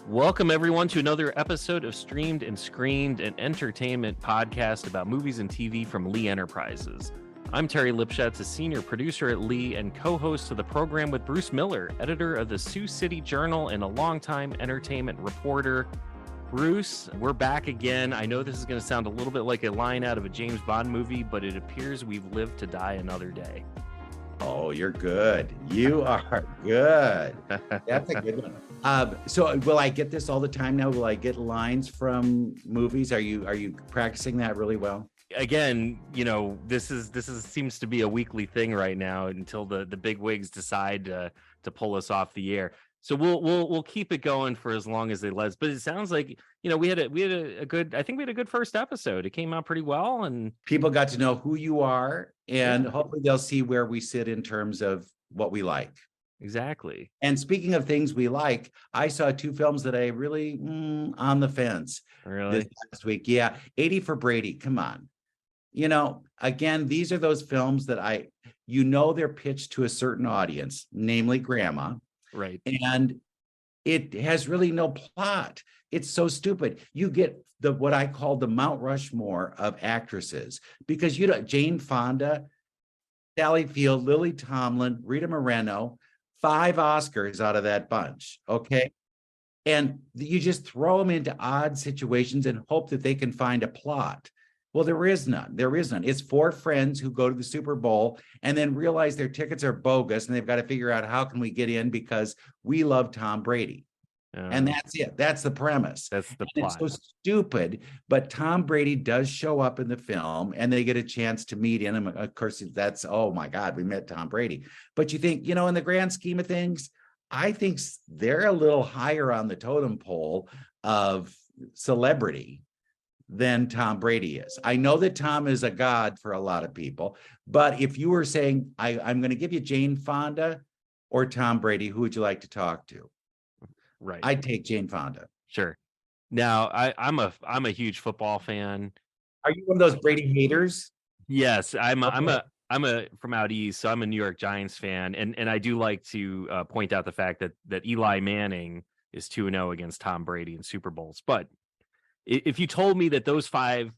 Welcome, everyone, to another episode of Streamed and Screened, an entertainment podcast about movies and TV from Lee Enterprises. I'm Terry Lipschutz, a senior producer at Lee and co-host of the program with Bruce Miller, editor of the Sioux City Journal and a longtime entertainment reporter. Bruce, we're back again. I know this is going to sound a little bit like a line out of a James Bond movie, but it appears we've lived to die another day. Oh, you're good. You are good. That's a good one. So will I get this all the time now? Will I get lines from movies? Are you practicing that really well? Again, you know, this seems to be a weekly thing right now until the big wigs decide to pull us off the air. So we'll keep it going for as long as they let us. But it sounds like, you know, we had a good, I think we had a good first episode. It came out pretty well, and people got to know who you are, and hopefully they'll see where we sit in terms of what we like. Exactly. And speaking of things we like, I saw two films that I really on the fence. Really? This last week. Yeah. 80 for Brady. Come on. You know, again, these are those films that they're pitched to a certain audience, namely grandma. Right. And it has really no plot. It's so stupid. You get what I call the Mount Rushmore of actresses, because Jane Fonda, Sally Field, Lily Tomlin, Rita Moreno, 5 Oscars out of that bunch. Okay. And you just throw them into odd situations and hope that they can find a plot. Well, there is none. It's 4 friends who go to the Super Bowl and then realize their tickets are bogus, and they've got to figure out how can we get in because we love Tom Brady. And that's it. That's the premise. That's the plot. It's so stupid, but Tom Brady does show up in the film and they get a chance to meet him. Of course, oh my God, we met Tom Brady. But you think, in the grand scheme of things, I think they're a little higher on the totem pole of celebrity than Tom Brady is. I know that Tom is a god for a lot of people, but if you were saying, I'm going to give you Jane Fonda or Tom Brady, who would you like to talk to? Right. I'd take Jane Fonda. Sure. Now, I'm a huge football fan. Are you one of those Brady haters? Yes, I'm from out east, so I'm a New York Giants fan, and I do like to point out the fact that Eli Manning is 2-0 against Tom Brady in Super Bowls. But if you told me that those 5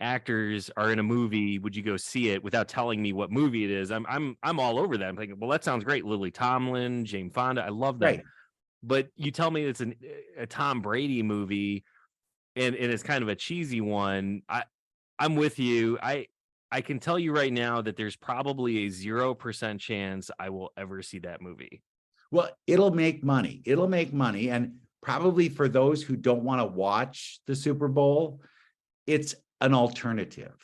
actors are in a movie, would you go see it without telling me what movie it is? I'm all over that. I'm thinking, well, that sounds great. Lily Tomlin, Jane Fonda, I love that. Right. But you tell me it's a Tom Brady movie, and it's kind of a cheesy one. I'm with you. I can tell you right now that there's probably a 0% chance I will ever see that movie. Well, it'll make money. And probably for those who don't want to watch the Super Bowl, it's an alternative.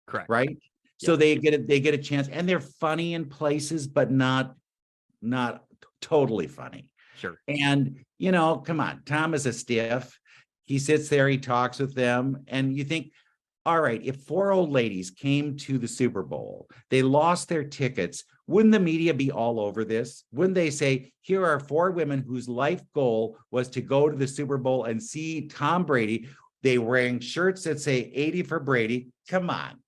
Correct. Right? Yeah. So they get a chance, and they're funny in places, but not totally funny. Sure. And, come on, Tom is a stiff. He sits there, he talks with them, and you think, all right, if 4 old ladies came to the Super Bowl, they lost their tickets, wouldn't the media be all over this? Wouldn't they say, here are 4 women whose life goal was to go to the Super Bowl and see Tom Brady. They were wearing shirts that say 80 for Brady. Come on,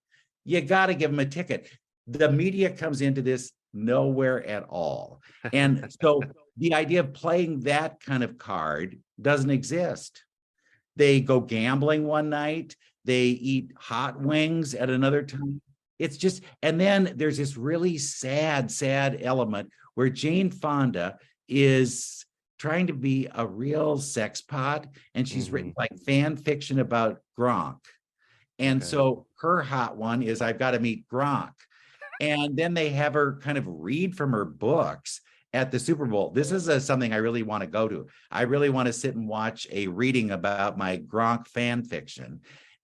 you got to give them a ticket. The media comes into this nowhere at all. And so the idea of playing that kind of card doesn't exist. They go gambling one night, they eat hot wings at another time. It's just, and then there's this really sad element where Jane Fonda is trying to be a real sex pot, and she's written like fan fiction about Gronk. And so her hot one is, I've got to meet Gronk. And then they have her kind of read from her books at the Super Bowl. This is something I really want to go to. I really want to sit and watch a reading about my Gronk fan fiction.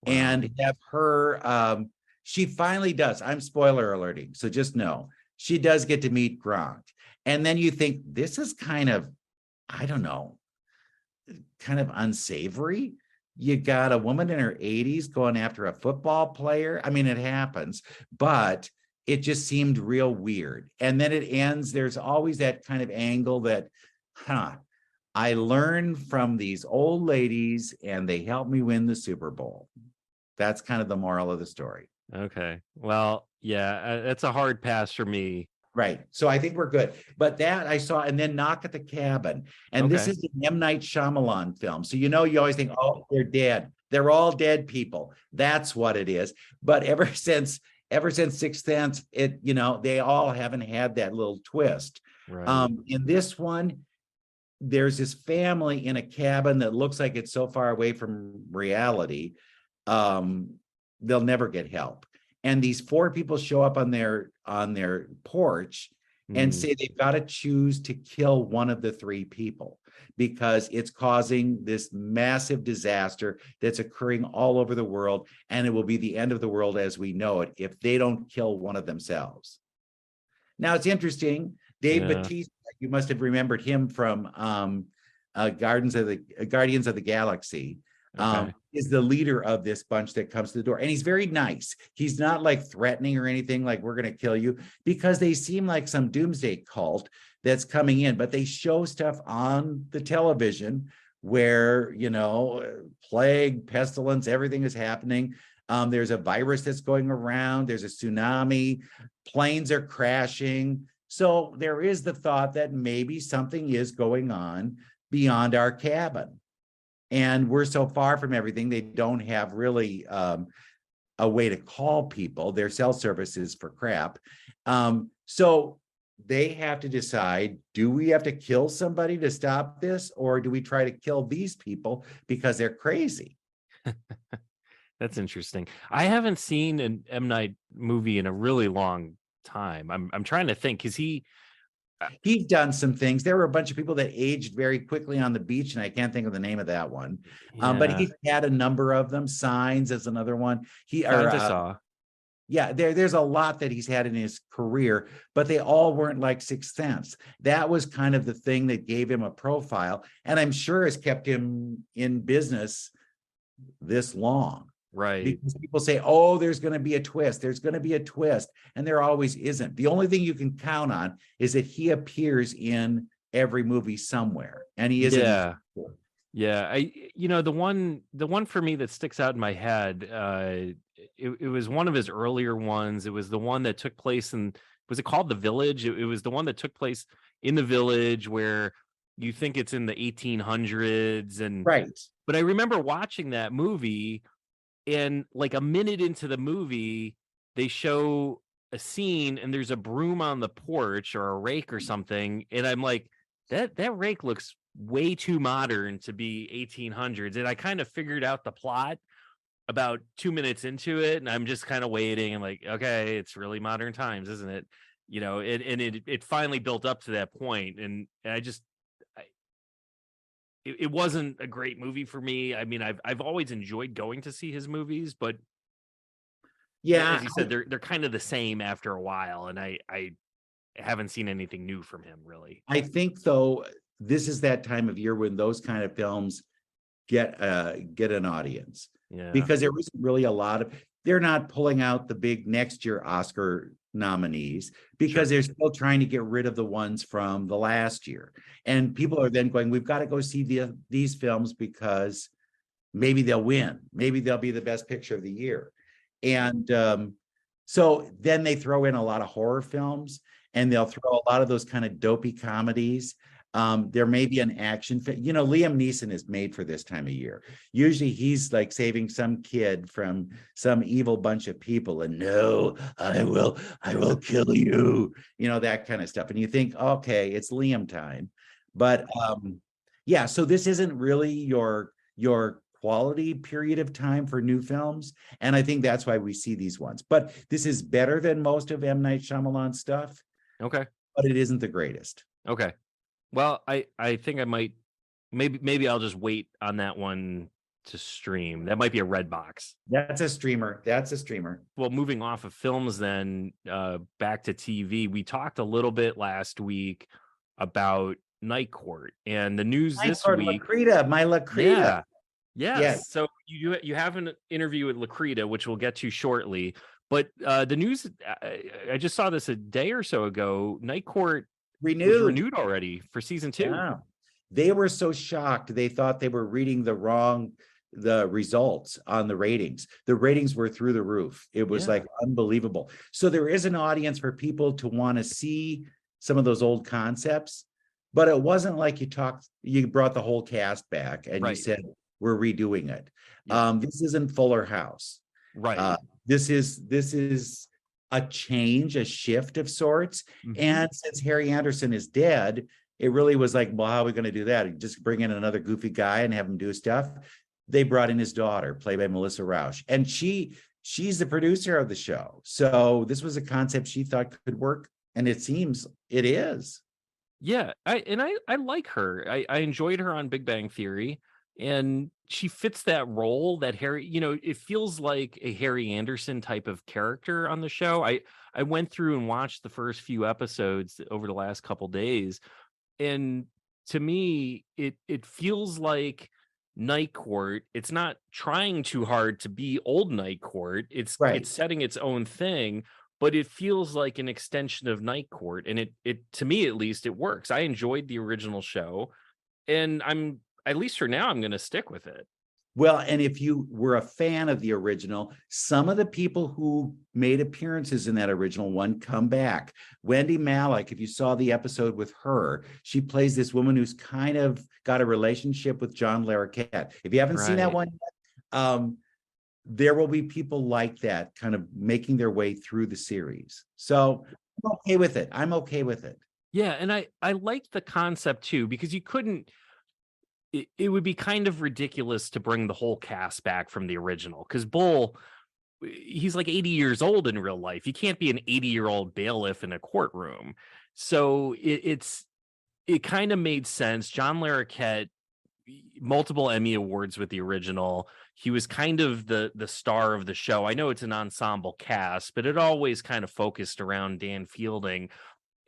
Wow. And have her, she finally does. I'm spoiler alerting, so just know, she does get to meet Gronk. And then you think, this is kind of, I don't know, kind of unsavory. You got a woman in her 80s going after a football player. I mean, it happens, but it just seemed real weird. And then it ends. There's always that kind of angle that, I learned from these old ladies and they helped me win the Super Bowl. That's kind of the moral of the story. Okay. Well, yeah, it's a hard pass for me. Right. So I think we're good. But that I saw, and then Knock at the Cabin. And this Okay. is an M. Night Shyamalan film. So, you always think, oh, they're dead. They're all dead people. That's what it is. But ever since Sixth Sense, they all haven't had that little twist. Right. In this one, there's this family in a cabin that looks like it's so far away from reality. They'll never get help. And these four people show up on their porch and say they've got to choose to kill one of the three people because it's causing this massive disaster that's occurring all over the world, and it will be the end of the world as we know it if they don't kill one of themselves. Now it's interesting. Dave Bautista, you must have remembered him from Guardians of the Galaxy. Is the leader of this bunch that comes to the door. And he's very nice. He's not like threatening or anything like we're going to kill you, because they seem like some doomsday cult that's coming in, but they show stuff on the television where, plague, pestilence, everything is happening. There's a virus that's going around. There's a tsunami. Planes are crashing. So there is the thought that maybe something is going on beyond our cabin. And we're so far from everything, they don't have really a way to call people. Their cell service is for crap. So they have to decide, do we have to kill somebody to stop this? Or do we try to kill these people because they're crazy? That's interesting. I haven't seen an M. Night movie in a really long time. I'm trying to think, because he's done some things. There were a bunch of people that aged very quickly on the beach, and I can't think of the name of that one. But he's had a number of them. Signs is another one. There's a lot that he's had in his career, but they all weren't like Sixth Sense. That was kind of the thing that gave him a profile, and I'm sure has kept him in business this long. Right. Because people say, oh, there's going to be a twist. There's going to be a twist. And there always isn't. The only thing you can count on is that he appears in every movie somewhere. And he isn't. Yeah. The one for me that sticks out in my head, it was one of his earlier ones. It was the one that took place was it called The Village? It was the one that took place in the village where you think it's in the 1800s. Right. But I remember watching that movie, and like a minute into the movie, they show a scene and there's a broom on the porch or a rake or something. And I'm like, that rake looks way too modern to be 1800s. And I kind of figured out the plot about 2 minutes into it. And I'm just kind of waiting and like, okay, it's really modern times, isn't it? It finally built up to that point. And it wasn't a great movie for me. I mean, I've always enjoyed going to see his movies, but as you said, they're kind of the same after a while, and I haven't seen anything new from him really. I think though, this is that time of year when those kind of films get an audience, because there isn't really they're not pulling out the big next year Oscar nominees because they're still trying to get rid of the ones from the last year. And people are then going, we've got to go see these films because maybe they'll win. Maybe they'll be the best picture of the year. And so then they throw in a lot of horror films, and they'll throw a lot of those kind of dopey comedies. There may be an action film. Liam Neeson is made for this time of year. Usually he's like saving some kid from some evil bunch of people, and no, I will kill you, that kind of stuff. And you think, okay, it's Liam time. But so this isn't really your quality period of time for new films. And I think that's why we see these ones. But this is better than most of M. Night Shyamalan stuff. Okay. But it isn't the greatest. Okay. Well, I think I might, maybe I'll just wait on that one to stream. That might be a Redbox. That's a streamer. Well, moving off of films then, back to TV. We talked a little bit last week about Night Court, and the news this week. Lacretta. Yeah. Yes. So you have an interview with Lacretta, which we'll get to shortly. But the news, I just saw this a day or so ago. Night Court renewed already for season 2. Yeah. They were so shocked. They thought they were reading the wrong the results on the ratings. The ratings were through the roof. It was like unbelievable. So there is an audience for people to want to see some of those old concepts, but it wasn't like you brought the whole cast back and you said, we're redoing it. This isn't Fuller House. Right. This is a change, a shift of sorts. And since Harry Anderson is dead, it really was like, well, how are we going to do that? Just bring in another goofy guy and have him do stuff. They brought in his daughter, played by Melissa Rauch, and she's the producer of the show. So this was a concept she thought could work, and it seems it is. Yeah, I like her. I enjoyed her on Big Bang Theory, and she fits that role that Harry, it feels like a Harry Anderson type of character on the show. I went through and watched the first few episodes over the last couple days, and to me, it feels like Night Court. It's not trying too hard to be old Night Court. It's setting its own thing, but it feels like an extension of Night Court, and it to me at least it works. I enjoyed the original show, and I'm at least for now I'm going to stick with it. Well, and if you were a fan of the original, some of the people who made appearances in that original one come back. Wendy Malick, if you saw the episode with her, she plays this woman who's kind of got a relationship with John Larroquette. If you haven't seen that one yet, there will be people like that kind of making their way through the series. So I'm okay with it. I'm okay with it. Yeah, and I like the concept too, because you couldn't. It would be kind of ridiculous to bring the whole cast back from the original, because Bull, he's like 80 years old in real life. You can't be an 80-year-old bailiff in a courtroom. So it kind of made sense. John Larroquette, multiple Emmy Awards with the original. He was kind of the star of the show. I know it's an ensemble cast, but it always kind of focused around Dan Fielding.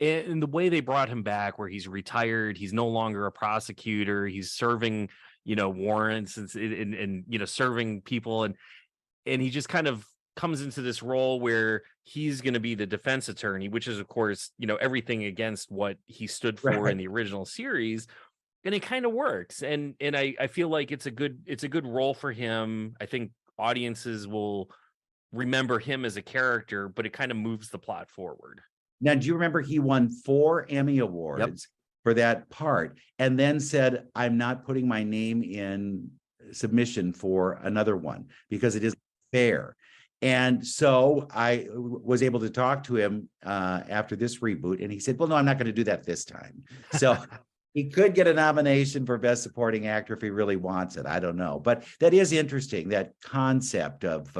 And the way they brought him back, where he's retired, he's no longer a prosecutor, he's serving, warrants and serving people, and he just kind of comes into this role where he's going to be the defense attorney, which is of course, everything against what he stood for in the original series, and it kind of works. And I feel like it's a good role for him. I think audiences will remember him as a character, but it kind of moves the plot forward. Now, do you remember he won 4 Emmy Awards for that part, and then said, I'm not putting my name in submission for another one because it isn't fair. And so I was able to talk to him after this reboot, and he said, well, no, I'm not going to do that this time. So he could get a nomination for Best Supporting Actor if he really wants it. I don't know. But that is interesting, that concept of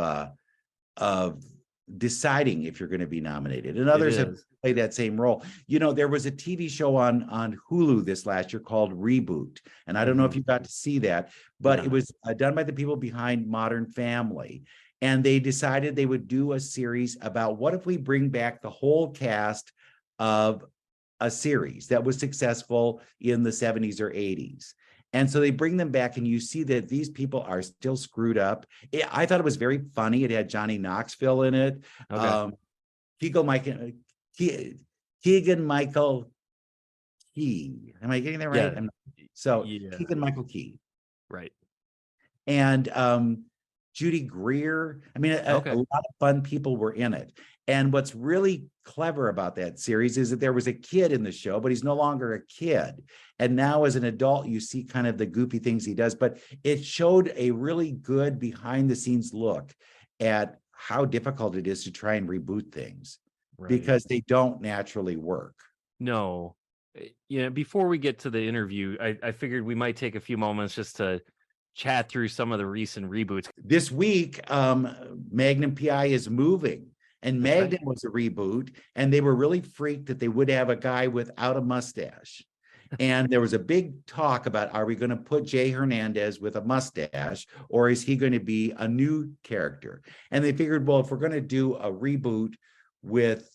deciding if you're going to be nominated. And others have played that same role. There was a TV show on Hulu this last year called Reboot. And I don't know if you got to see that, but it was done by the people behind Modern Family. And they decided they would do a series about what if we bring back the whole cast of a series that was successful in the 70s or 80s. And so they bring them back, and you see that these people are still screwed up. I thought it was very funny. It had Johnny Knoxville in it. Okay. Keegan-Michael Key. Am I getting that right? Yeah. Keegan-Michael Key. Right. And Judy Greer. I mean, a lot of fun people were in it. And what's really clever about that series is that there was a kid in the show, but he's no longer a kid. And now as an adult, you see kind of the goofy things he does, but it showed a really good behind the scenes look at how difficult it is to try and reboot things because they don't naturally work. No. Before we get to the interview, I figured we might take a few moments just to chat through some of the recent reboots. This week, Magnum PI is moving. And Magnum was a reboot, and they were really freaked that they would have a guy without a mustache. And there was a big talk about, are we going to put Jay Hernandez with a mustache, or is he going to be a new character? And they figured, well, if we're going to do a reboot with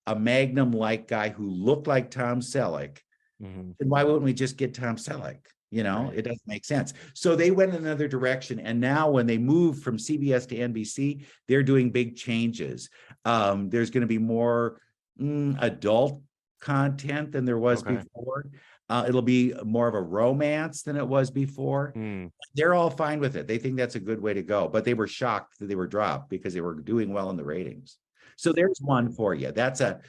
a Magnum-like guy who looked like Tom Selleck, then why wouldn't we just get Tom Selleck? It doesn't make sense. So they went in another direction. And now when they moved from CBS to NBC, they're doing big changes. There's going to be more adult content than there was before. It'll be more of a romance than it was before. Hmm. They're all fine with it. They think that's a good way to go, but they were shocked that they were dropped because they were doing well in the ratings. So there's one for you. That's a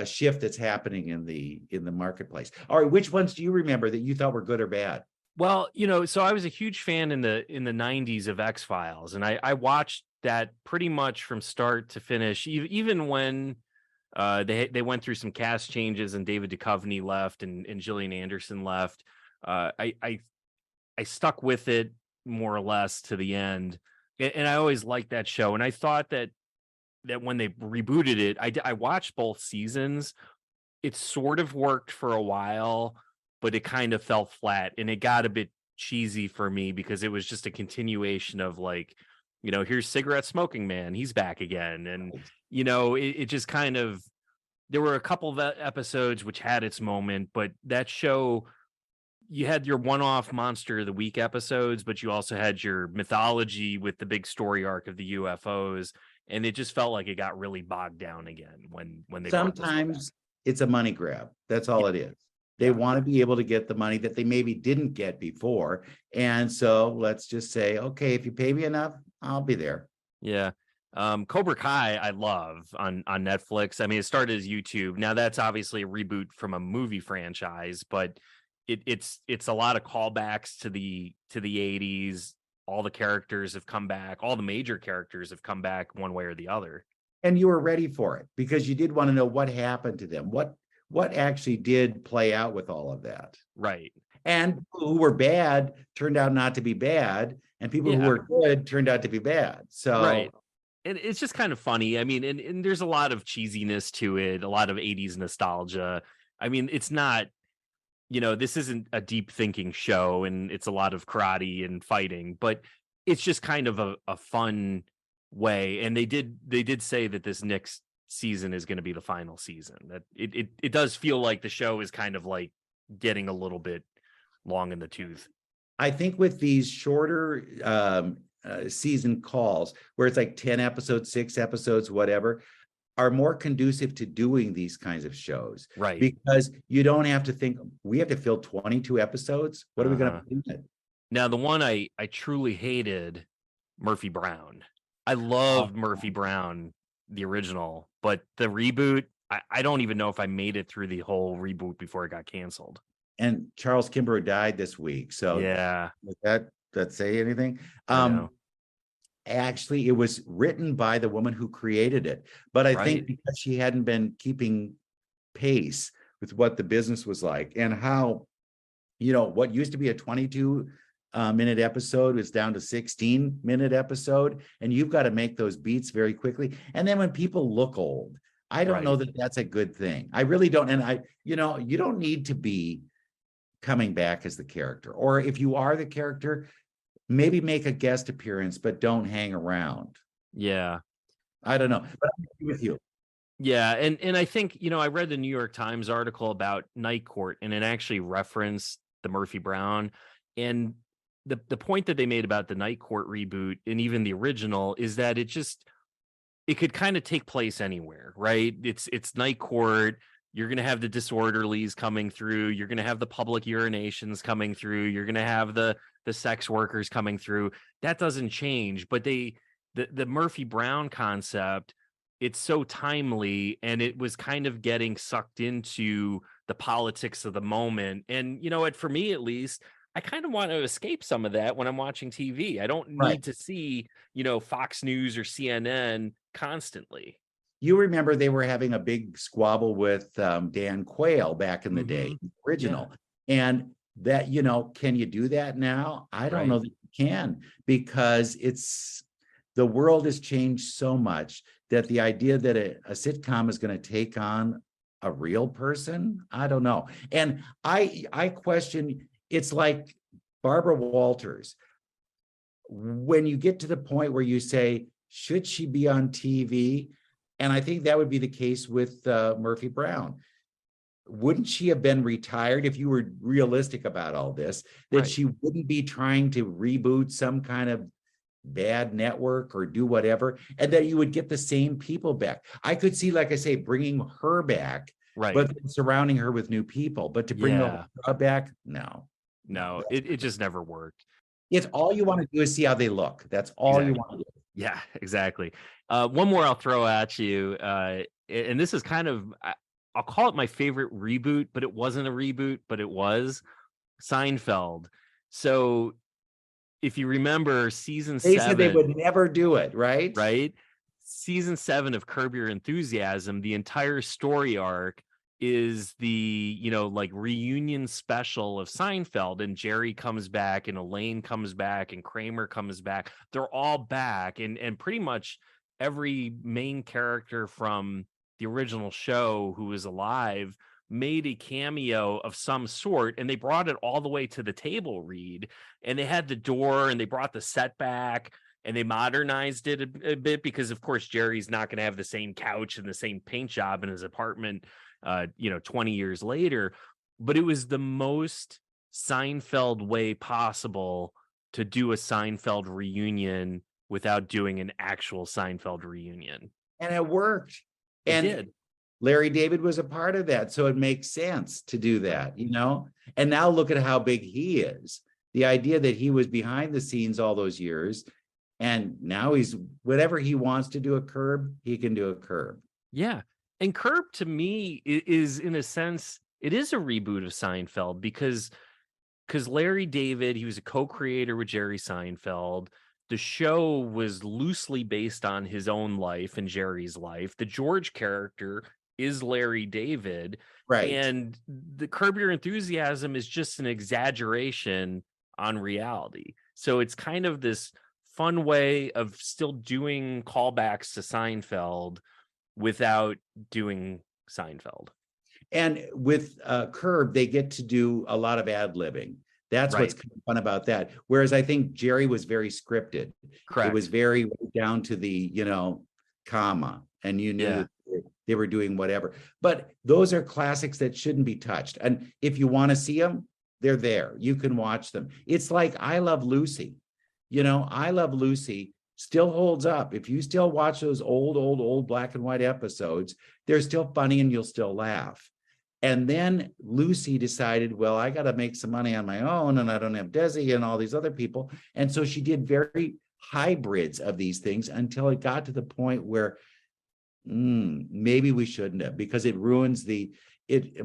shift that's happening in the marketplace. All right, which ones do you remember that you thought were good or bad? Well, so I was a huge fan in the 90s of X-Files, and I watched that pretty much from start to finish, even when they went through some cast changes and David Duchovny left and Gillian Anderson left. I stuck with it more or less to the end, and I always liked that show. And I thought that when they rebooted it, I watched both seasons. It sort of worked for a while, but it kind of fell flat, and it got a bit cheesy for me because it was just a continuation of like, here's cigarette smoking man, he's back again, and it just kind of, there were a couple of episodes which had its moment, but that show, you had your one-off monster of the week episodes, but you also had your mythology with the big story arc of the UFOs, and it just felt like it got really bogged down again when they brought this one back. Sometimes it's a money grab. That's all it is. They Yeah. want to be able to get the money that they maybe didn't get before. And so let's just say, okay, if you pay me enough, I'll be there. Yeah. Cobra Kai, I love on Netflix. I mean, it started as YouTube. Now that's obviously a reboot from a movie franchise, but it's a lot of callbacks to the 80s. All the characters have come back. All the major characters have come back one way or the other. And you were ready for it because you did want to know what happened to them. What actually did play out with all of that. Right. And people who were bad turned out not to be bad, and people who were good turned out to be bad. So right. And it's just kind of funny. I mean, and there's a lot of cheesiness to it, a lot of 80s nostalgia. I mean, it's not, this isn't a deep thinking show, and it's a lot of karate and fighting, but it's just kind of a fun way. And they did say that this next season is going to be the final season. That it does feel like the show is kind of like getting a little bit long in the tooth. I think with these shorter season calls, where it's like 10 episodes, 6 episodes, whatever, are more conducive to doing these kinds of shows. Right. Because you don't have to think, we have to fill 22 episodes. What are we going to put in it? Now, the one I truly hated, Murphy Brown. I loved Murphy Brown, the original, but the reboot, I don't even know if I made it through the whole reboot before it got canceled. And Charles Kimbrough died this week. So yeah, does that say anything? Actually, it was written by the woman who created it, but I think because she hadn't been keeping pace with what the business was like and how, what used to be a 22 minute episode is down to 16-minute episode, and you've got to make those beats very quickly. And then when people look old, I don't know that that's a good thing. I really don't. And you don't need to be coming back as the character, or if you are the character, maybe make a guest appearance, but don't hang around. Yeah. I don't know, but I'm with you. Yeah. And I think, I read the New York Times article about Night Court, and it actually referenced the Murphy Brown. And the point that they made about the Night Court reboot and even the original is that it could kind of take place anywhere, right? It's Night Court. You're going to have the disorderlies coming through. You're going to have the public urinations coming through. You're going to have the sex workers coming through. That doesn't change. But the Murphy Brown concept, it's so timely, and it was kind of getting sucked into the politics of the moment. And, for me, at least, I kind of want to escape some of that when I'm watching TV. I don't need to see, Fox News or CNN constantly. You remember they were having a big squabble with Dan Quayle back in the day, original. Yeah. And that, can you do that now? I don't know that you can, because the world has changed so much that the idea that a sitcom is going to take on a real person, I don't know. And I question, it's like Barbara Walters. When you get to the point where you say, should she be on TV? And I think that would be the case with Murphy Brown. Wouldn't she have been retired if you were realistic about all this, that she wouldn't be trying to reboot some kind of bad network or do whatever, and that you would get the same people back? I could see, like I say, bringing her back Right. but surrounding her with new people. But to bring the back, no, it just never worked. It's all you want to do is see how they look. That's all you want to do. Yeah, exactly. One more I'll throw at you, and this is kind of, I'll call it my favorite reboot, but it wasn't a reboot, but it was Seinfeld. So if you remember season 7, they said they would never do it, right? Right. Season 7 of Curb Your Enthusiasm, the entire story arc is the, like reunion special of Seinfeld, and Jerry comes back and Elaine comes back and Kramer comes back. They're all back, and pretty much every main character from the original show who is alive made a cameo of some sort, and they brought it all the way to the table read, and they had the door and they brought the set back and they modernized it a bit because of course Jerry's not going to have the same couch and the same paint job in his apartment 20 years later. But it was the most Seinfeld way possible to do a Seinfeld reunion without doing an actual Seinfeld reunion, and it worked. It did. Larry David was a part of that, so it makes sense to do that, and now look at how big he is. The idea that he was behind the scenes all those years, and now he's whatever he wants to do a Curb, he can do a Curb. Yeah. And Curb to me is in a sense, it is a reboot of Seinfeld because Larry David, he was a co-creator with Jerry Seinfeld. The show was loosely based on his own life and Jerry's life. The George character is Larry David. Right. And the Curb Your Enthusiasm is just an exaggeration on reality. So it's kind of this fun way of still doing callbacks to Seinfeld without doing Seinfeld. And with Curb, they get to do a lot of ad-libbing. That's what's kind of fun about that. Whereas I think Jerry was very scripted. Correct. It was very down to the, comma, and you knew that they were doing whatever. But those are classics that shouldn't be touched. And if you want to see them, they're there. You can watch them. It's like I Love Lucy. I Love Lucy still holds up. If you still watch those old black and white episodes, they're still funny and you'll still laugh. And then Lucy decided, well, I got to make some money on my own, and I don't have Desi and all these other people. And so she did very hybrids of these things until it got to the point where maybe we shouldn't have, because it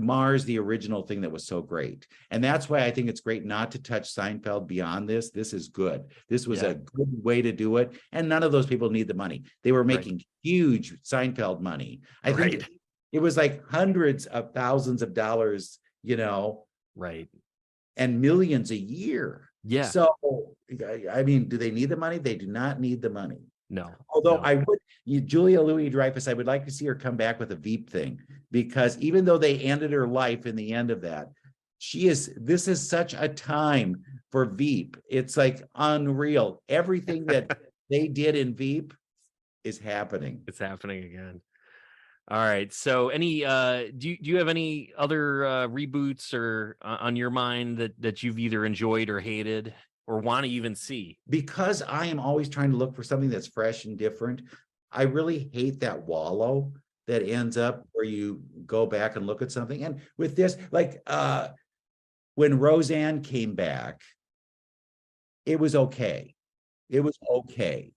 mars the original thing that was so great. And that's why I think it's great not to touch Seinfeld beyond this. This is good. This was a good way to do it. And none of those people need the money. They were making huge Seinfeld money. I think it was like hundreds of thousands of dollars, Right. And millions a year. Yeah. So, I mean, do they need the money? They do not need the money. No. Although I would, Julia Louis-Dreyfus, I would like to see her come back with a Veep thing, because even though they ended her life in the end of that, this is such a time for Veep. It's like unreal. Everything that they did in Veep is happening. It's happening again. All right. So do you have any other reboots or on your mind that you've either enjoyed or hated or want to even see? Because I am always trying to look for something that's fresh and different, I really hate that wallow that ends up where you go back and look at something. And with this, like when Roseanne came back, it was okay. It was okay.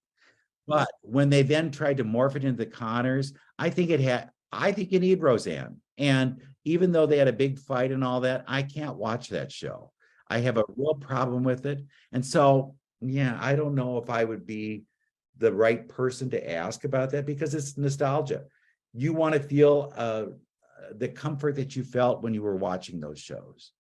But when they then tried to morph it into the Connors, I think you need Roseanne. And even though they had a big fight and all that, I can't watch that show. I have a real problem with it. And so, I don't know if I would be the right person to ask about that, because it's nostalgia. You want to feel the comfort that you felt when you were watching those shows.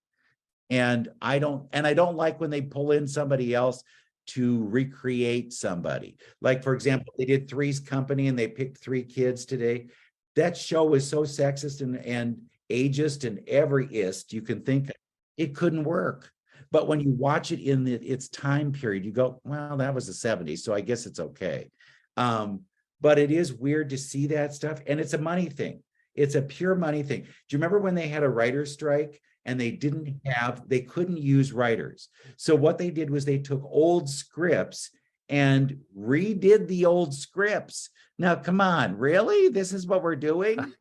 And I don't like when they pull in somebody else to recreate somebody. Like, for example, they did Three's Company and they picked 3 kids today. That show was so sexist and ageist and every-ist you can think of. It couldn't work. But when you watch it in its time period, you go, well, that was the 70s, so I guess it's okay. But it is weird to see that stuff. And it's a money thing. It's a pure money thing. Do you remember when they had a writer's strike and they couldn't use writers? So what they did was they took old scripts and redid the old scripts. Now, come on, really? This is what we're doing?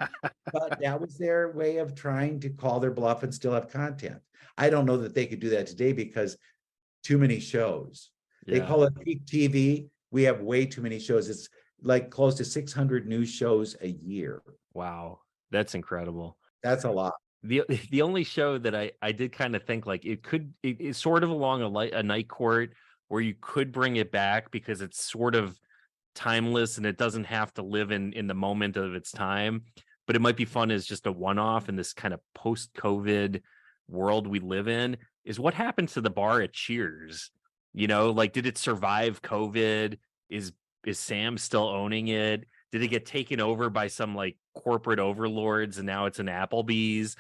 But that was their way of trying to call their bluff and still have content. I don't know that they could do that today because too many shows. They call it peak TV. We have way too many shows. It's like close to 600 new shows a year. Wow, that's incredible. That's a lot. The only show that I did kind of think like it's sort of along a night court where you could bring it back because it's sort of timeless and it doesn't have to live in the moment of its time, but it might be fun as just a one-off in this kind of post-COVID world we live in, is what happened to the bar at Cheers. Like, did it survive COVID? Is Sam still owning it? Did it get taken over by some like corporate overlords and now it's an Applebee's?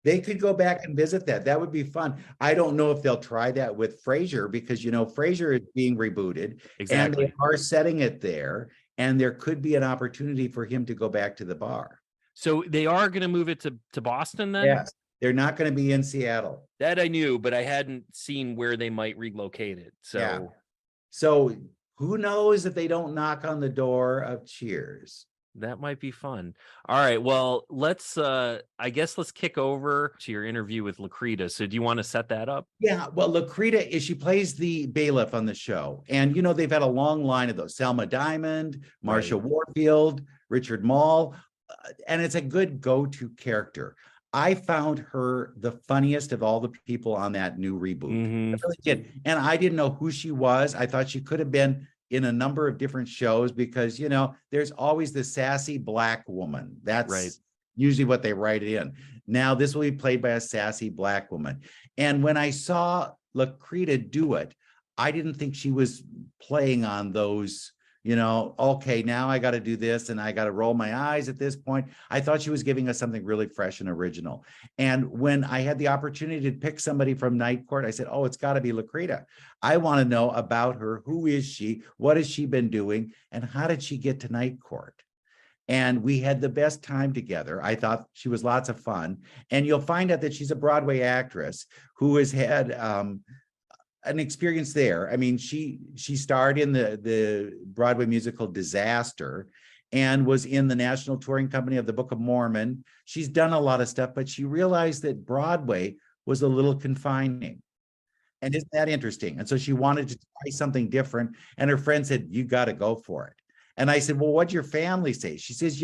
They could go back and visit that. That would be fun. I don't know if they'll try that with Frasier because, Frasier is being rebooted. Exactly. And they are setting it there. And there could be an opportunity for him to go back to the bar. So they are going to move it to Boston then? Yes. They're not going to be in Seattle. That I knew, but I hadn't seen where they might relocate it. So, yeah. So who knows if they don't knock on the door of Cheers? That might be fun. All right. Well, let's kick over to your interview with Lacretta. So do you want to set that up? Yeah. Well, Lacretta she plays the bailiff on the show. And, they've had a long line of those. Selma Diamond, Marsha Warfield, Richard Mall. And it's a good go-to character. I found her the funniest of all the people on that new reboot. Mm-hmm. I really did. And I didn't know who she was. I thought she could have been in a number of different shows because, there's always the sassy Black woman. That's usually what they write in. Now, this will be played by a sassy Black woman. And when I saw Lacretta do it, I didn't think she was playing on those, okay, now I got to do this and I got to roll my eyes at this point. I thought she was giving us something really fresh and original. And when I had the opportunity to pick somebody from Night Court, I said, oh, it's got to be Lacretta. I want to know about her. Who is she? What has she been doing? And how did she get to Night Court? And we had the best time together. I thought she was lots of fun. And you'll find out that she's a Broadway actress who has had an experience there. I mean, she starred in the Broadway musical Disaster and was in the National Touring Company of the Book of Mormon. She's done a lot of stuff, but she realized that Broadway was a little confining. And isn't that interesting? And so she wanted to try something different. And her friend said, you got to go for it. And I said, well, what'd your family say? She says,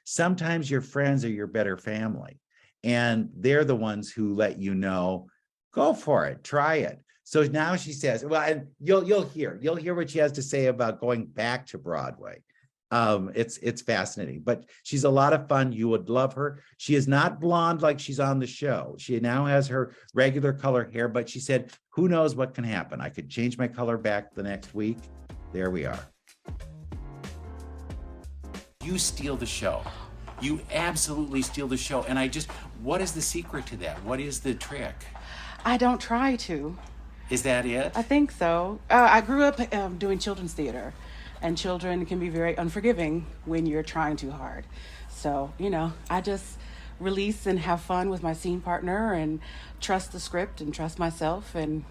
sometimes your friends are your better family. And they're the ones who let you know, go for it, try it. So now she says, well, and you'll hear what she has to say about going back to Broadway. It's fascinating, but she's a lot of fun. You would love her. She is not blonde like she's on the show. She now has her regular color hair, but she said, who knows what can happen? I could change my color back the next week. There we are. You steal the show. You absolutely steal the show. And what is the secret to that? What is the trick? I don't try to. Is that it? I think so. I grew up doing children's theater, and children can be very unforgiving when you're trying too hard. So, I just release and have fun with my scene partner and trust the script and trust myself, and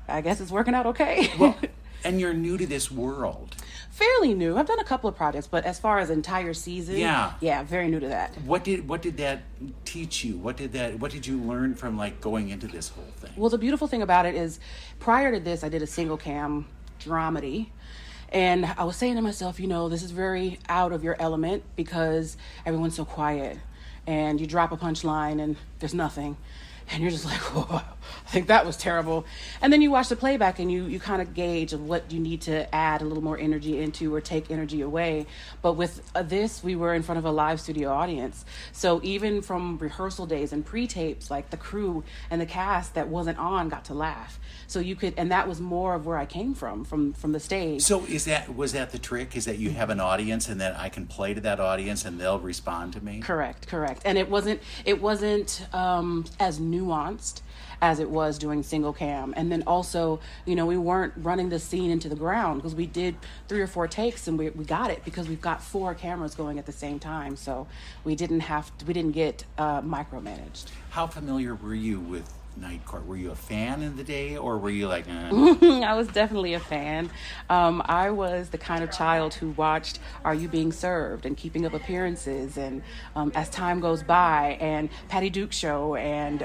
I guess it's working out okay. Well, and you're new to this world. Fairly new. I've done a couple of projects, but as far as entire season, yeah, very new to that. What did that teach you? What did you learn from going into this whole thing? Well, the beautiful thing about it is, prior to this, I did a single cam dramedy, and I was saying to myself, this is very out of your element because everyone's so quiet, and you drop a punchline and there's nothing. And you're just like, whoa, I think that was terrible. And then you watch the playback and you kind of gauge of what you need to add a little more energy into or take energy away. But with this, we were in front of a live studio audience. So even from rehearsal days and pre-tapes, the crew and the cast that wasn't on got to laugh. So you could, and that was more of where I came from the stage. So was that the trick? Is that you have an audience and that I can play to that audience and they'll respond to me? Correct. And it wasn't as nuanced as it was doing single cam. And then also, we weren't running the scene into the ground because we did 3 or 4 takes and we got it because we've got 4 cameras going at the same time. So we didn't get micromanaged. How familiar were you with Night Court? Were you a fan in the day, or were you like, I was definitely a fan. I was the kind of child who watched Are You Being Served and Keeping Up Appearances, and As Time Goes By, and Patty Duke's Show, and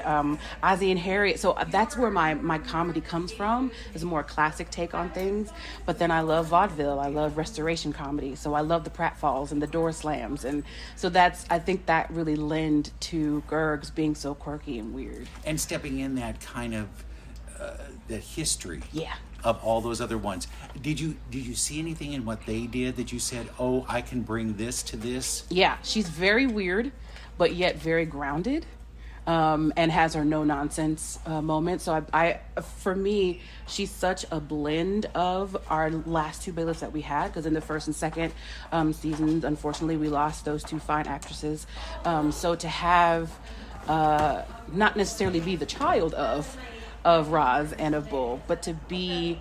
Ozzie and Harriet. So that's where my comedy comes from. It's a more classic take on things. But then I love vaudeville. I love restoration comedy. So I love the pratfalls and the door slams. And so I think that really lend to Gurgs being so quirky and weird. and stepping in that kind of the history Yeah. of all those other ones. Did you see anything in what they did that you said, oh, I can bring this to this? Yeah, she's very weird, but yet very grounded, and has her no nonsense moment. So for me, she's such a blend of our last two bailiffs that we had, because in the first and second seasons, unfortunately, we lost those two fine actresses. So to have not necessarily be the child of Roz and of Bull, but to be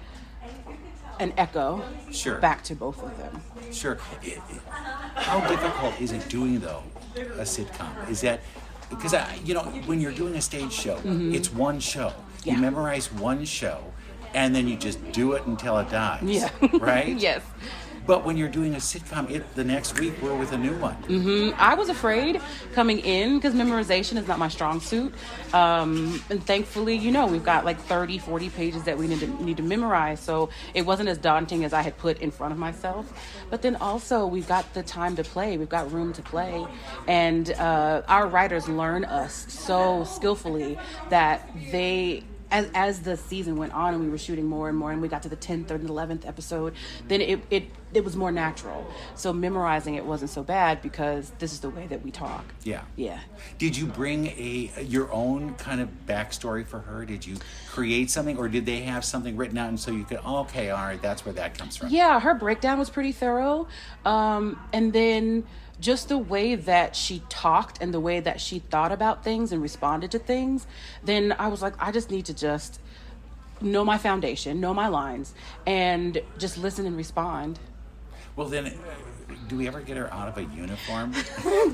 an echo Sure. back to both of them. Sure. How difficult is it doing, though, a sitcom? Is that, because, when you're doing a stage show, it's one show. Yeah. You memorize one show, and then you just do it until it dies. Yeah. Right? Yes. But when you're doing a sitcom, the next week we're with a new one. I was afraid coming in because memorization is not my strong suit. And thankfully, we've got like 30, 40 pages that we need to memorize. So it wasn't as daunting as I had put in front of myself. But then also we've got the time to play. We've got room to play. And our writers learn us so skillfully that as the season went on and we were shooting more and more and we got to the 10th or the 11th episode, then it was more natural. So memorizing it wasn't so bad because this is the way that we talk. Yeah. Yeah. Did you bring your own kind of backstory for her? Did you create something, or did they have something written out and so you could, okay, all right, that's where that comes from? Yeah, her breakdown was pretty thorough. And then just the way that she talked and the way that she thought about things and responded to things, then I was like, I just need to just know my foundation, know my lines, and just listen and respond. Well, then, do we ever get her out of a uniform?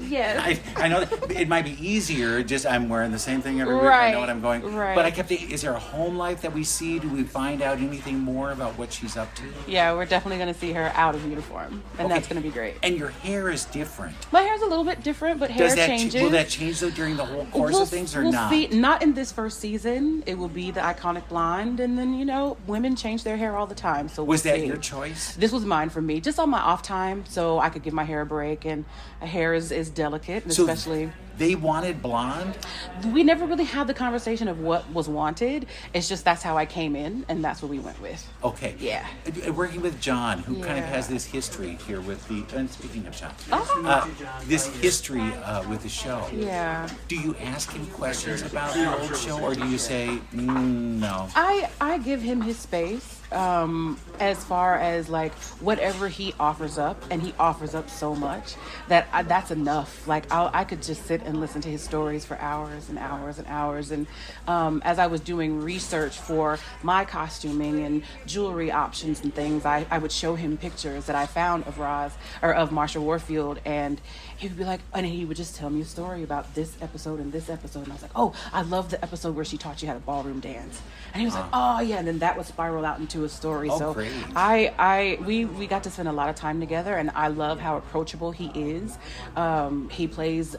Yes. I know that it might be easier, just I'm wearing the same thing every week, I Right, know what I'm going. right. But I kept thinking, is there a home life that we see? Do we find out anything more about what she's up to? Yeah, we're definitely going to see her out of uniform, and that's going to be great. And your hair is different. My hair's a little bit different, but hair changes. Will that change, though, during the whole course of things, or we'll not? See. Not in this first season. It will be the iconic blonde, and then, women change their hair all the time. So Was we'll that see. your choice? This was mine for me, just on my off time, so I could give my hair a break. And hair is delicate, and So especially they wanted blonde? we never really had the conversation of what was wanted. It's just that's how I came in, and that's what we went with. Okay. Yeah. Working with John, who kind of Yeah. has this history here with and speaking of John, Oh. this history with the show. Yeah. Do you ask him questions about the old show, or do you say, no? I give him his space, as far as like whatever he offers up, and he offers up so much that that's enough. Like I could just sit and listen to his stories for hours and hours and hours. And as I was doing research for my costuming and jewelry options and things, I would show him pictures that I found of Marsha Warfield, and he would be like, and he would just tell me a story about this episode and this episode, and I was like, oh, I love the episode where she taught you how to ballroom dance. And he was like, oh yeah, and then that would spiral out into a story. Oh, so great. we got to spend a lot of time together, and I love how approachable he is. He plays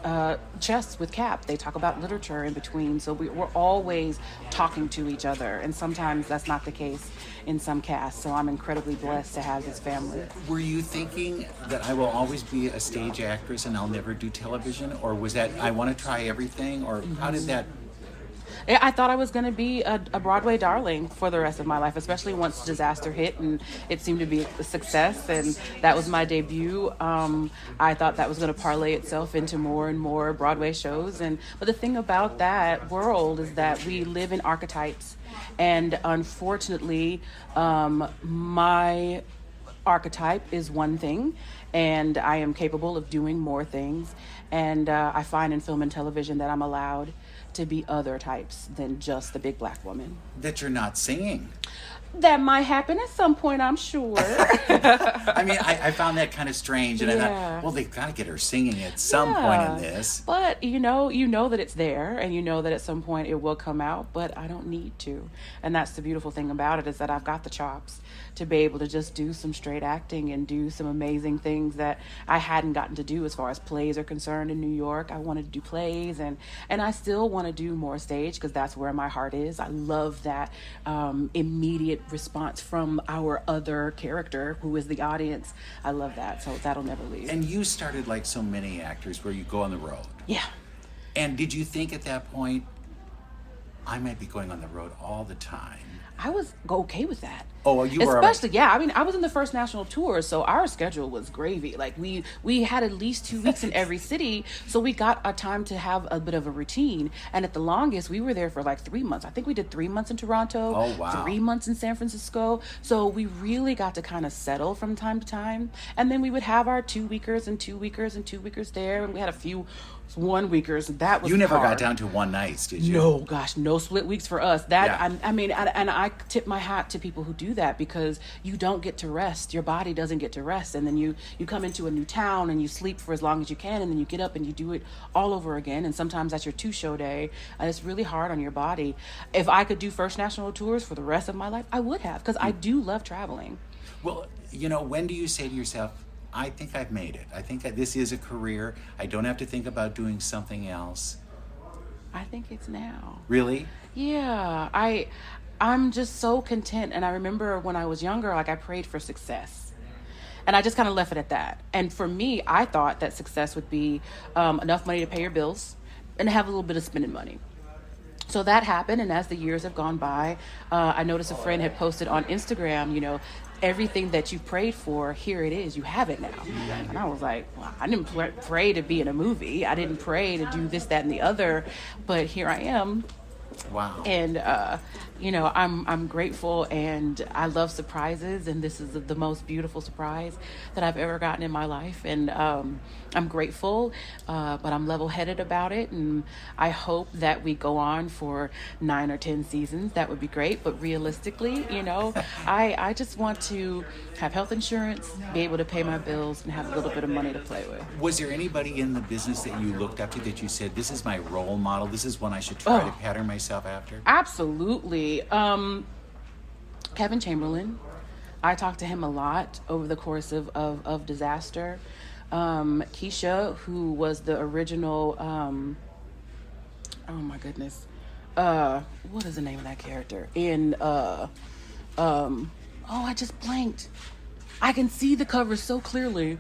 chess with Cap. They talk about literature in between, so we're always talking to each other, and sometimes that's not the case in some casts. So I'm incredibly blessed to have his family. Were you thinking that I will always be a stage actress and I'll never do television, or was that I want to try everything, or how did that? I thought I was going to be a Broadway darling for the rest of my life, especially once Disaster hit and it seemed to be a success, and that was my debut. I thought that was going to parlay itself into more and more Broadway shows. But the thing about that world is that we live in archetypes, and unfortunately, my archetype is one thing, and I am capable of doing more things. And I find in film and television that I'm allowed to be other types than just the big black woman. That you're not singing. That might happen at some point, I'm sure. I mean, I found that kind of strange, and I Yeah. thought, well, they've got to get her singing at some point in this. But you know that it's there, and you know that at some point it will come out, but I don't need to. And that's the beautiful thing about it, is that I've got the chops to be able to just do some straight acting and do some amazing things that I hadn't gotten to do as far as plays are concerned in New York. I wanted to do plays, and I still want to do more stage, because that's where my heart is. I love that immediate response from our other character, who is the audience. I love that, so that'll never leave. And you started like so many actors where you go on the road. Yeah. And did you think at that point, I might be going on the road all the time? I was okay with that. Oh, well, you were. Especially, yeah. I mean, I was in the first national tour, so our schedule was gravy. Like we had at least 2 weeks in every city, so we got a time to have a bit of a routine. And at the longest, we were there for like 3 months. I think we did 3 months in Toronto. Oh, wow. 3 months in San Francisco. So we really got to kind of settle from time to time. And then we would have our 2-weekers and 2-weekers and 2-weekers there, and we had a few 1-weekers. That was You never hard. got down to one night, did you? No, gosh, no split weeks for us. That Yeah. I mean, and I tip my hat to people who do that, because you don't get to rest. Your body doesn't get to rest, and then you come into a new town and you sleep for as long as you can, and then you get up and you do it all over again. And sometimes that's your 2-show day, and it's really hard on your body. If I could do first national tours for the rest of my life, I would have, because I do love traveling. Well, you know, when do you say to yourself, I think I've made it. I think this is a career. I don't have to think about doing something else. I think it's now. Really? Yeah, I'm just so content. And I remember when I was younger, like, I prayed for success, and I just kind of left it at that. And for me, I thought that success would be enough money to pay your bills and have a little bit of spending money. So that happened, and as the years have gone by, I noticed a friend had posted on Instagram, you know, everything that you prayed for, here it is, you have it now. And I was like, well, I didn't pray to be in a movie. I didn't pray to do this, that, and the other, but here I am. Wow. And you know, I'm grateful, and I love surprises, and this is the most beautiful surprise that I've ever gotten in my life. And I'm grateful, but I'm level-headed about it, and I hope that we go on for 9 or 10 seasons. That would be great, but realistically, you know, I just want to have health insurance, be able to pay my bills, and have a little bit of money to play with. Was there anybody in the business that you looked up to that you said, this is my role model, this is one I should try to pattern myself after? Absolutely. Kevin Chamberlain. I talked to him a lot over the course of Disaster. Keisha, who was the original, oh my goodness, what is the name of that character? I just blanked. I can see the cover so clearly.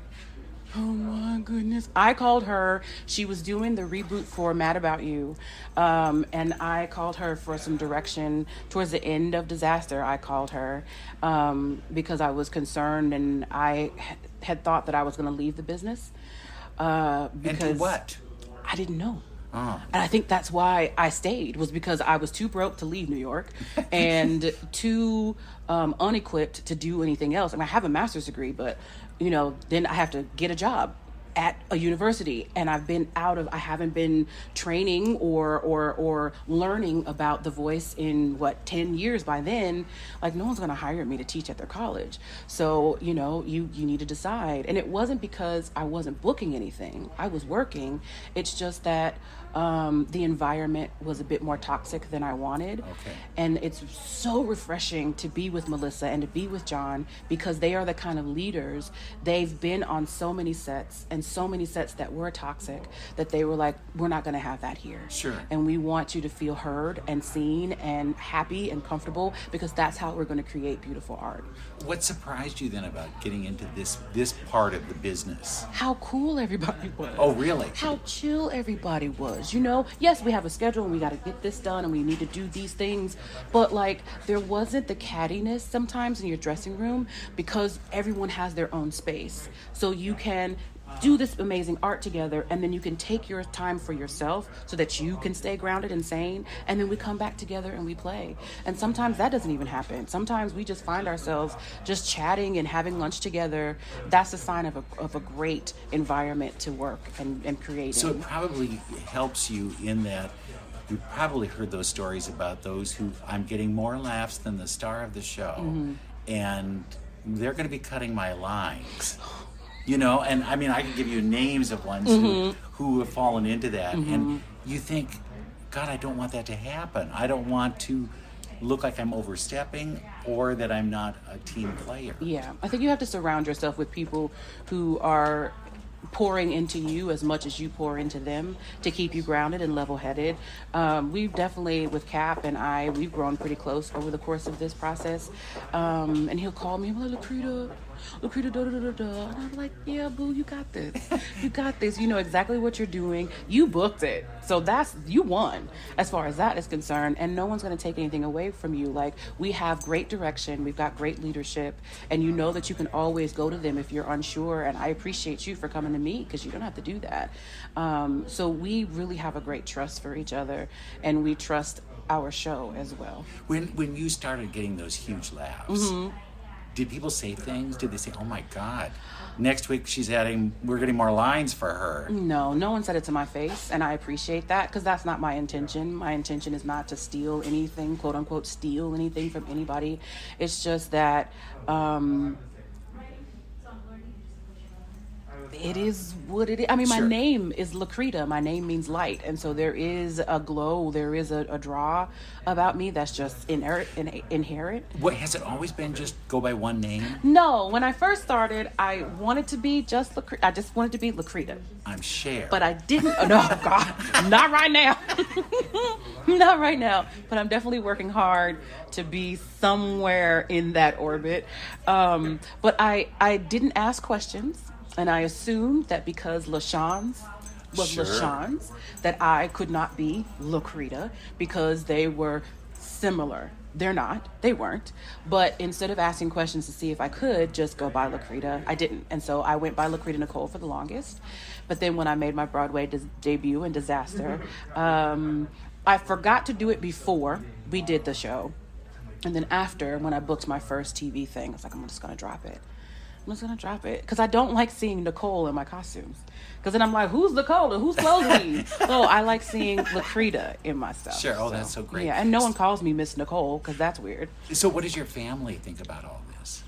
Oh my goodness. I called her. She was doing the reboot for Mad About You. And I called her for some direction towards the end of Disaster. I called her because I was concerned, and I had thought that I was going to leave the business. Because And do what? I didn't know. Oh. And I think that's why I stayed, was because I was too broke to leave New York and too unequipped to do anything else. I mean, I have a master's degree, but, you know, then I have to get a job at a university, and I haven't been training or learning about the voice in 10 years by then. Like, no one's going to hire me to teach at their college. So, you know, you need to decide. And it wasn't because I wasn't booking anything. I was working. It's just that the environment was a bit more toxic than I wanted. Okay. And it's so refreshing to be with Melissa and to be with John, because they are the kind of leaders. They've been on so many sets, and so many sets that were toxic, that they were like, we're not going to have that here. Sure. And we want you to feel heard and seen and happy and comfortable, because that's how we're going to create beautiful art. What surprised you then about getting into this part of the business? How cool everybody was. Oh, really? How chill everybody was. You know, yes, we have a schedule and we got to get this done and we need to do these things, but like, there wasn't the cattiness sometimes in your dressing room, because everyone has their own space. So you can do this amazing art together, and then you can take your time for yourself so that you can stay grounded and sane, and then we come back together and we play. And sometimes that doesn't even happen. Sometimes we just find ourselves just chatting and having lunch together. That's a sign of a great environment to work and create So in. it probably helps you in that you've probably heard those stories about those who, I'm getting more laughs than the star of the show, and they're going to be cutting my lines. You know, and I mean, I can give you names of ones who have fallen into that. And you think, God, I don't want that to happen. I don't want to look like I'm overstepping or that I'm not a team player. Yeah, I think you have to surround yourself with people who are pouring into you as much as you pour into them to keep you grounded and level-headed. We've definitely, with Cap and I, we've grown pretty close over the course of this process. And he'll call me, I'm like, Lacretta, da-da-da-da-da. And I'm like, yeah, boo, you got this. You got this. You know exactly what you're doing. You booked it. So you won as far as that is concerned. And no one's going to take anything away from you. Like, we have great direction. We've got great leadership. And you know that you can always go to them if you're unsure. And I appreciate you for coming to me because you don't have to do that. So we really have a great trust for each other. And we trust our show as well. When you started getting those huge laughs, did people say things? Did they say, oh my God, next week we're getting more lines for her? No one said it to my face, and I appreciate that because that's not my intention. My intention is not to steal anything, quote unquote, steal anything from anybody. It's just that it is what it is. I mean, my name is Lacretta. My name means light. And so there is a glow, there is a draw about me that's just inherent. What, has it always been just go by one name? No. When I first started, I wanted to be just Lacretta. I just wanted to be Lacretta. I'm Cher. But I didn't. Oh, no, God. Not right now. Not right now. But I'm definitely working hard to be somewhere in that orbit. But I didn't ask questions. And I assumed that because LaShawn's was LaShawn's, that I could not be Lacretta because they were similar. They're not. They weren't. But instead of asking questions to see if I could just go by Lacretta, I didn't. And so I went by Lacretta Nicole for the longest. But then when I made my Broadway debut in Disaster, I forgot to do it before we did the show. And then after, when I booked my first TV thing, I was like, I'm just going to drop it. I'm just gonna drop it because I don't like seeing Nicole in my costumes. Because then I'm like, who's Nicole and whose clothes are these? So I like seeing Lacretta in my stuff. Sure. Oh, that's so great. Yeah, and no one calls me Miss Nicole because that's weird. So what does your family think about all this?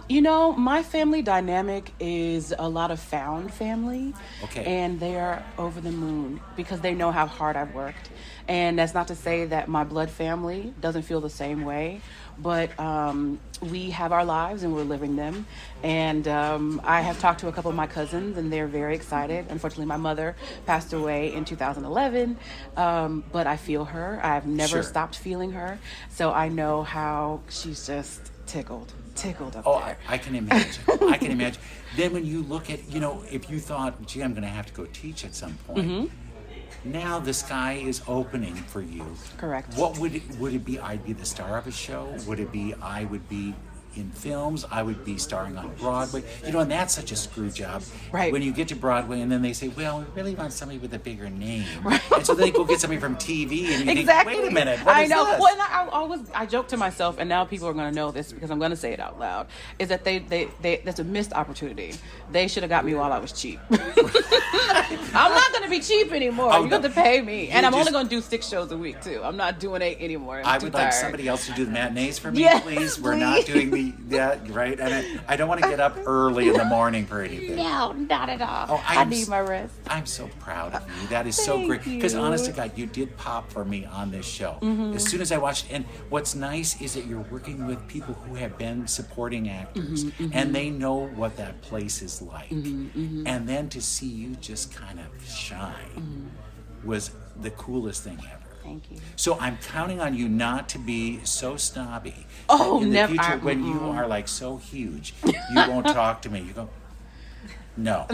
You know, my family dynamic is a lot of found family. Okay. And they are over the moon because they know how hard I've worked. And that's not to say that my blood family doesn't feel the same way, but we have our lives and we're living them. And I have talked to a couple of my cousins and they're very excited. Unfortunately, my mother passed away in 2011, but I feel her. I've never stopped feeling her. So I know how she's just tickled up there. I can imagine. I can imagine. Then when you look at, you know, if you thought, gee, I'm going to have to go teach at some point, now the sky is opening for you. Correct. What would it be? I'd be the star of a show? Would it be I would be in films? I would be starring on Broadway? You know, and that's such a screw job. Right. When you get to Broadway and then they say, well, we really want somebody with a bigger name. Right. And so they go get somebody from TV and you think, wait a minute, what is know. this? Well, and I joke to myself, and now people are going to know this because I'm going to say it out loud, is that they that's a missed opportunity. They should have got me while I was cheap. I'm not going to be cheap anymore. You're going to pay me. And I'm only going to do 6 shows a week, too. I'm not doing 8 anymore. I would like somebody else to do the matinees for me, please. We're please. not doing that, right? And I don't want to get up early in the morning for anything. No, not at all. Oh, I need my rest. I'm so proud of you. That is so great. Because honest to God, you did pop for me on this show. As soon as I watched it. And what's nice is that you're working with people who have been supporting actors. And they know what that place is like. And then to see you just kind of shine was the coolest thing ever. Thank you. So I'm counting on you not to be so snobby. Oh, in the never. future, when you are like so huge, you won't talk to me. You go, no.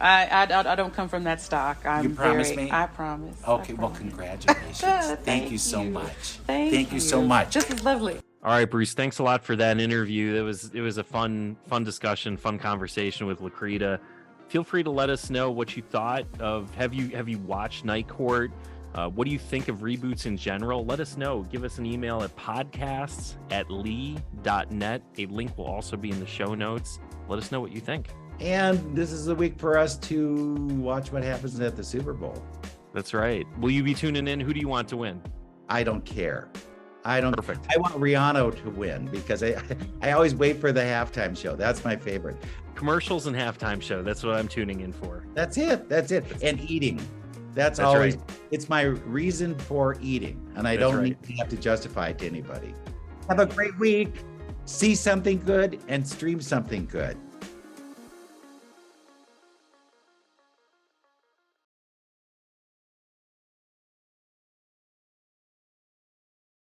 I don't come from that stock. You promise me? I promise. Okay, well, congratulations. Thank you so much. Thank you so much. This is lovely. All right, Bruce, thanks a lot for that interview. It was a fun discussion, fun conversation with Lacretta. Feel free to let us know what you thought of. Have you watched Night Court? What do you think of reboots in general? Let us know. Give us an email at podcasts@lee.net. A link will also be in the show notes. Let us know what you think. And this is the week for us to watch what happens at the Super Bowl. That's right. Will you be tuning in? Who do you want to win? I don't care. I don't. Perfect. I want Rihanna to win because I always wait for the halftime show. That's my favorite. Commercials and halftime show. That's what I'm tuning in for. That's it. And eating. That's always, right. It's my reason for eating. And I don't need to have to justify it to anybody. Have a great week. See something good and stream something good.